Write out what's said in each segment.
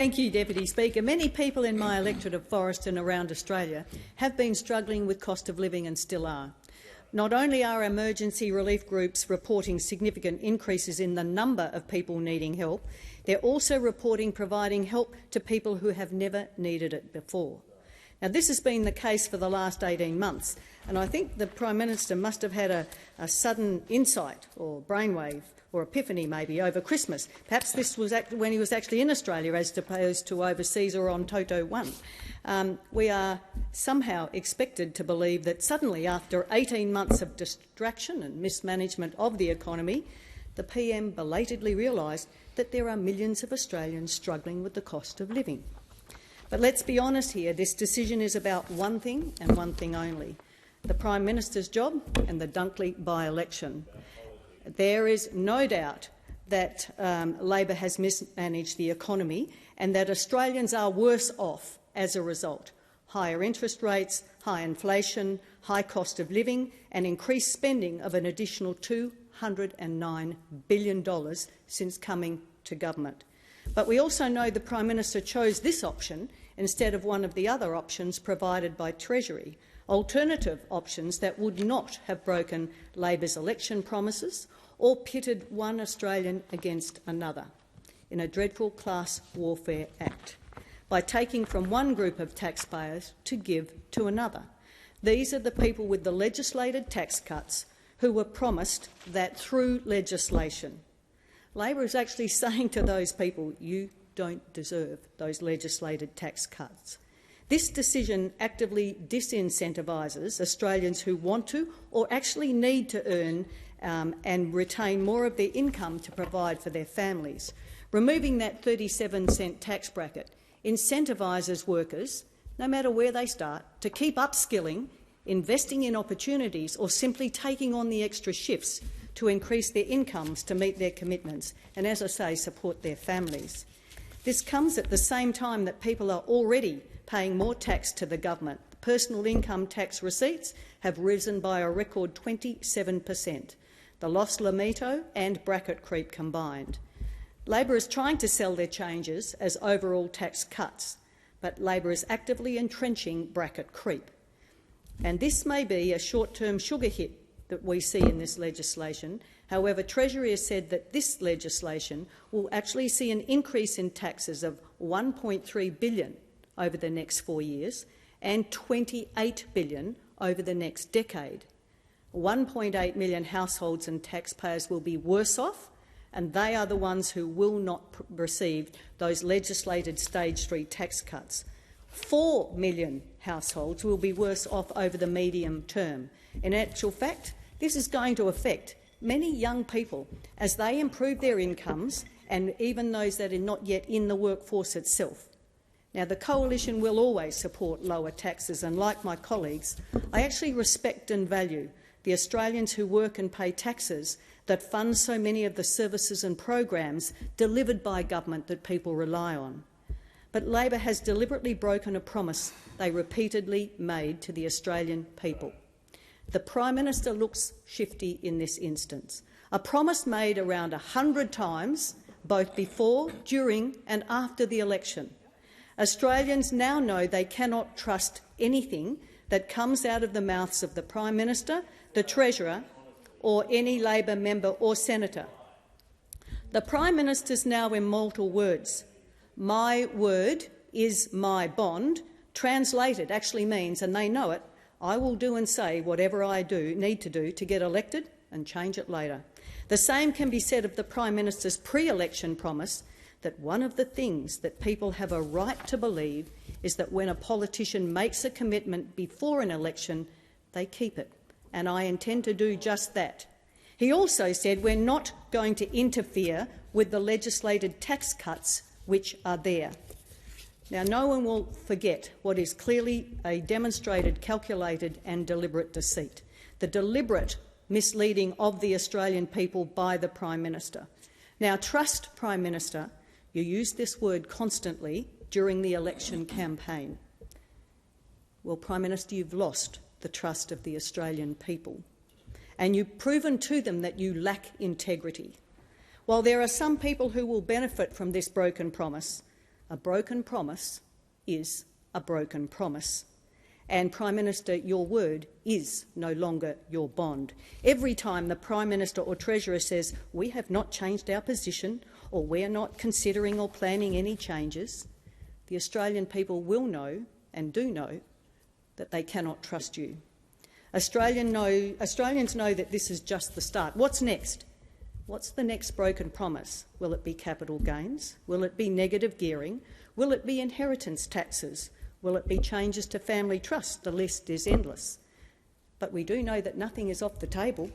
Thank you, Deputy Speaker. Many people in my electorate of Forest and around Australia have been struggling with cost of living and still are. Not only are emergency relief groups reporting significant increases in the number of people needing help, they're also reporting providing help to people who have never needed it before. Now, this has been the case for the last 18 months, and I think the Prime Minister must have had a sudden insight or brainwave or epiphany maybe over Christmas. Perhaps this was when he was actually in Australia as opposed to overseas or on Toto 1. We are somehow expected to believe that suddenly, after 18 months of distraction and mismanagement of the economy, the PM belatedly realised that there are millions of Australians struggling with the cost of living. But let's be honest here, this decision is about one thing and one thing only: the Prime Minister's job and the Dunkley by-election. There is no doubt that Labor has mismanaged the economy and that Australians are worse off as a result. Higher interest rates, high inflation, high cost of living and increased spending of an additional $209 billion since coming to government. But we also know the Prime Minister chose this option instead of one of the other options provided by Treasury, alternative options that would not have broken Labor's election promises or pitted one Australian against another in a dreadful class warfare act, by taking from one group of taxpayers to give to another. These are the people with the legislated tax cuts who were promised that through legislation. Labor is actually saying to those people, you don't deserve those legislated tax cuts. This decision actively disincentivises Australians who want to or actually need to earn and retain more of their income to provide for their families. Removing that 37-cent tax bracket incentivises workers, no matter where they start, to keep upskilling, investing in opportunities or simply taking on the extra shifts to increase their incomes to meet their commitments and, as I say, support their families. This comes at the same time that people are already paying more tax to the government. Personal income tax receipts have risen by a record 27%, the Los Lamito and bracket creep combined. Labor is trying to sell their changes as overall tax cuts, but Labor is actively entrenching bracket creep. And this may be a short-term sugar hit that we see in this legislation. However, Treasury has said that this legislation will actually see an increase in taxes of $1.3 billion over the next 4 years and $28 billion over the next decade. 1.8 million households and taxpayers will be worse off, and they are the ones who will not receive those legislated stage 3 tax cuts. 4 million households will be worse off over the medium term. In actual fact, this is going to affect many young people as they improve their incomes, and even those that are not yet in the workforce itself. Now, the Coalition will always support lower taxes, and like my colleagues, I actually respect and value the Australians who work and pay taxes that fund so many of the services and programs delivered by government that people rely on. But Labor has deliberately broken a promise they repeatedly made to the Australian people. The Prime Minister looks shifty in this instance. A promise made around 100 times, both before, during and after the election. Australians now know they cannot trust anything that comes out of the mouths of the Prime Minister, the Treasurer or any Labor member or senator. The Prime Minister's now immortal words, "My word is my bond," translated actually means, and they know it, I will do and say whatever I need to do to get elected and change it later. The same can be said of the Prime Minister's pre-election promise that one of the things that people have a right to believe is that when a politician makes a commitment before an election, they keep it, and I intend to do just that. He also said we're not going to interfere with the legislated tax cuts which are there. Now, no one will forget what is clearly a demonstrated, calculated and deliberate deceit, the deliberate misleading of the Australian people by the Prime Minister. Now, trust, Prime Minister, you used this word constantly during the election campaign. Well, Prime Minister, you've lost the trust of the Australian people, and you've proven to them that you lack integrity. While there are some people who will benefit from this broken promise, A broken promise is a broken promise. And Prime Minister, your word is no longer your bond. Every time the Prime Minister or Treasurer says, we have not changed our position or we are not considering or planning any changes, the Australian people will know and do know that they cannot trust you. Australians know that this is just the start. What's next? What's the next broken promise? Will it be capital gains? Will it be negative gearing? Will it be inheritance taxes? Will it be changes to family trust? The list is endless. But we do know that nothing is off the table.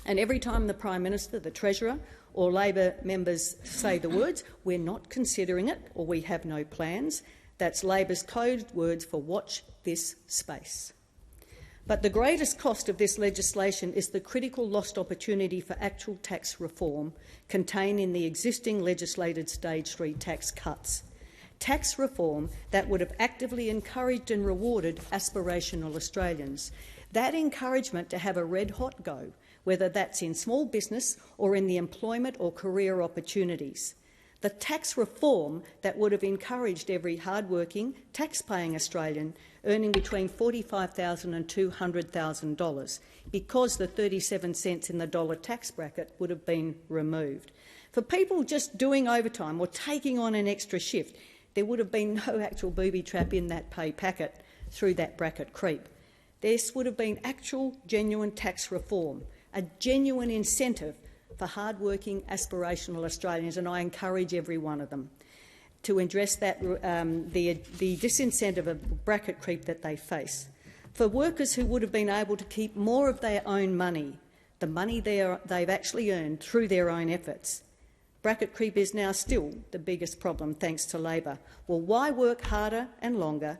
And every time the Prime Minister, the Treasurer or Labor members say the words, we're not considering it or we have no plans, that's Labor's code words for watch this space. But the greatest cost of this legislation is the critical lost opportunity for actual tax reform contained in the existing legislated stage 3 tax cuts. Tax reform that would have actively encouraged and rewarded aspirational Australians. That encouragement to have a red-hot go, whether that's in small business or in the employment or career opportunities. The tax reform that would have encouraged every hard-working, tax-paying Australian earning between $45,000 and $200,000 because the 37 cents in the dollar tax bracket would have been removed. For people just doing overtime or taking on an extra shift, there would have been no actual booby trap in that pay packet through that bracket creep. This would have been actual, genuine tax reform, a genuine incentive for hard-working, aspirational Australians, and I encourage every one of them to address that, the disincentive of bracket creep that they face. For workers who would have been able to keep more of their own money, the money they've actually earned through their own efforts. Bracket creep is now still the biggest problem, thanks to Labor. Well, why work harder and longer,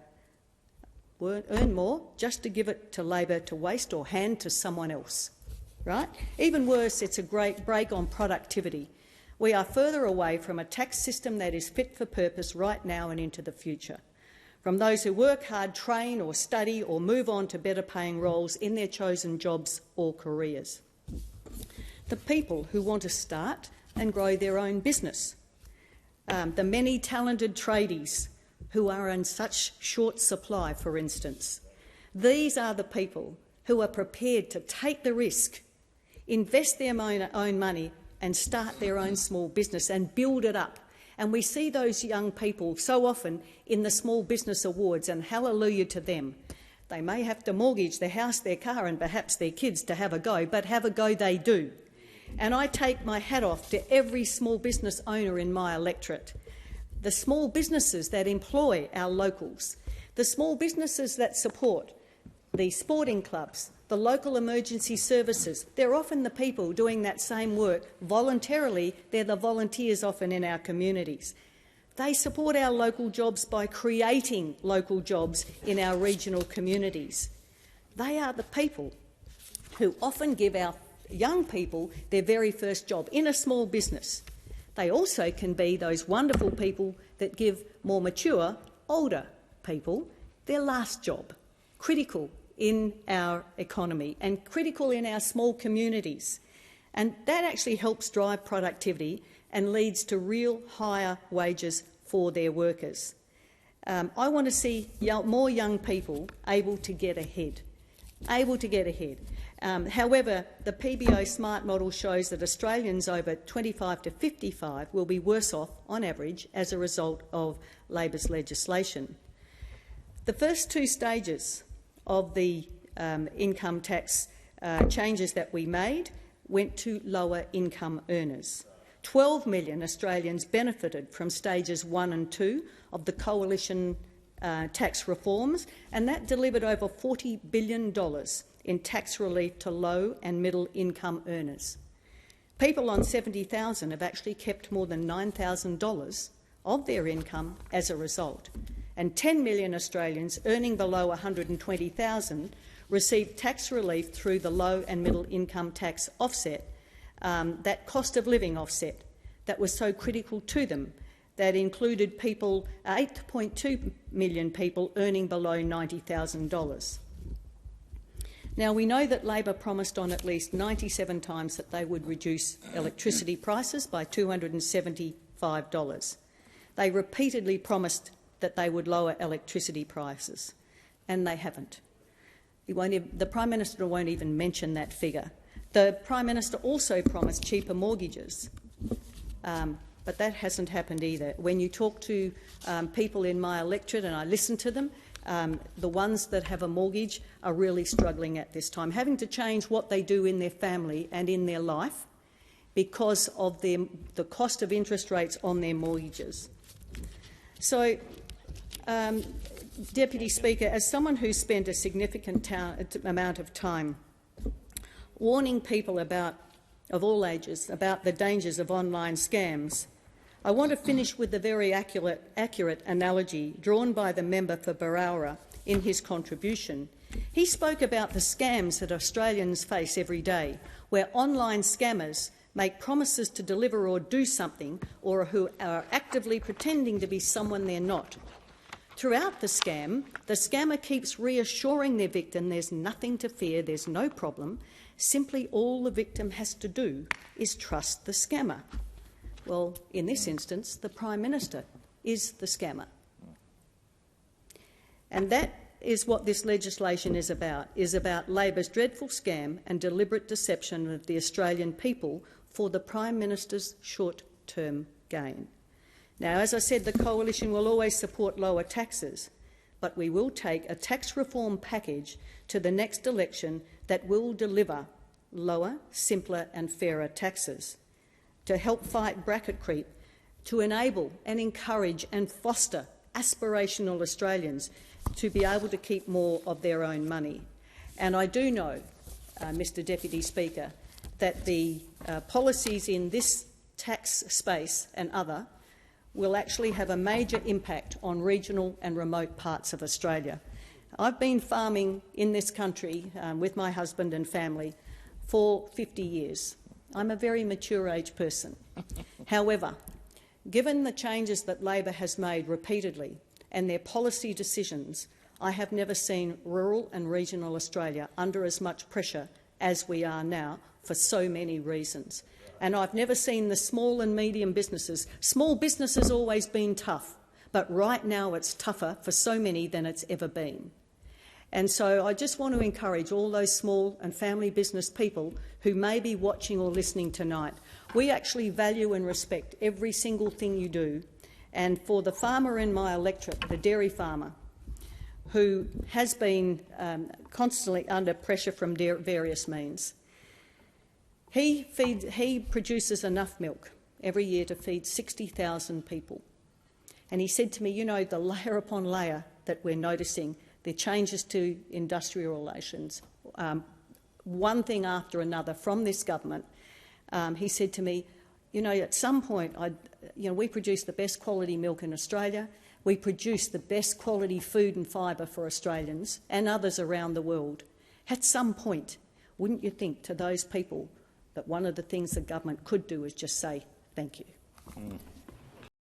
earn more, just to give it to Labor to waste or hand to someone else? Right? Even worse, it's a great break on productivity. We are further away from a tax system that is fit for purpose right now and into the future. From those who work hard, train or study or move on to better paying roles in their chosen jobs or careers. The people who want to start and grow their own business. The many talented tradies who are in such short supply, for instance. These are the people who are prepared to take the risk, invest their own money and start their own small business and build it up. And we see those young people so often in the Small Business Awards, and hallelujah to them. They may have to mortgage their house, their car and perhaps their kids to have a go, but have a go they do. And I take my hat off to every small business owner in my electorate, the small businesses that employ our locals, the small businesses that support the sporting clubs, the local emergency services. They're often the people doing that same work voluntarily. They're the volunteers often in our communities. They support our local jobs by creating local jobs in our regional communities. They are the people who often give our young people their very first job in a small business. They also can be those wonderful people that give more mature, older people their last job, critical in our economy and critical in our small communities. And that actually helps drive productivity and leads to real higher wages for their workers. I want to see more young people able to get ahead. However, the PBO SMART model shows that Australians over 25 to 55 will be worse off on average as a result of Labor's legislation. The first two stages of the income tax changes that we made went to lower income earners. 12 million Australians benefited from stages 1 and 2 of the coalition tax reforms, and that delivered over $40 billion in tax relief to low and middle income earners. People on $70,000 have actually kept more than $9,000 of their income as a result, and 10 million Australians earning below $120,000 received tax relief through the low and middle income tax offset, that cost of living offset that was so critical to them, that included people, 8.2 million people earning below $90,000. Now, we know that Labor promised on at least 97 times that they would reduce electricity prices by $275. They repeatedly promised that they would lower electricity prices, and they haven't. The Prime Minister won't even mention that figure. The Prime Minister also promised cheaper mortgages, but that hasn't happened either. When you talk to people in my electorate, and I listen to them, the ones that have a mortgage are really struggling at this time, having to change what they do in their family and in their life because of the cost of interest rates on their mortgages. So, Deputy Speaker, as someone who's spent a significant amount of time warning people of all ages about the dangers of online scams, I want to finish with the very accurate analogy drawn by the member for Barowra in his contribution. He spoke about the scams that Australians face every day, where online scammers make promises to deliver or do something, or who are actively pretending to be someone they're not. Throughout the scammer keeps reassuring their victim there's nothing to fear, there's no problem. Simply all the victim has to do is trust the scammer. Well, in this instance, the Prime Minister is the scammer. And that is what this legislation is about Labor's dreadful scam and deliberate deception of the Australian people for the Prime Minister's short-term gain. Now, as I said, the Coalition will always support lower taxes, but we will take a tax reform package to the next election that will deliver lower, simpler and fairer taxes to help fight bracket creep, to enable and encourage and foster aspirational Australians to be able to keep more of their own money. And I do know, Mr Deputy Speaker, that the policies in this tax space and other will actually have a major impact on regional and remote parts of Australia. I've been farming in this country with my husband and family for 50 years. I'm a very mature age person. However, given the changes that Labor has made repeatedly and their policy decisions, I have never seen rural and regional Australia under as much pressure as we are now for so many reasons. And I've never seen the small and medium businesses. Small business has always been tough, but right now it's tougher for so many than it's ever been. And so I just want to encourage all those small and family business people who may be watching or listening tonight. We actually value and respect every single thing you do. And for the farmer in my electorate, the dairy farmer, who has been constantly under pressure from various means, he produces enough milk every year to feed 60,000 people. And he said to me, you know, the layer upon layer that we're noticing, the changes to industrial relations, one thing after another from this government, he said to me, you know, at some point, we produce the best quality milk in Australia. We produce the best quality food and fibre for Australians and others around the world. At some point, wouldn't you think to those people that one of the things the government could do is just say thank you?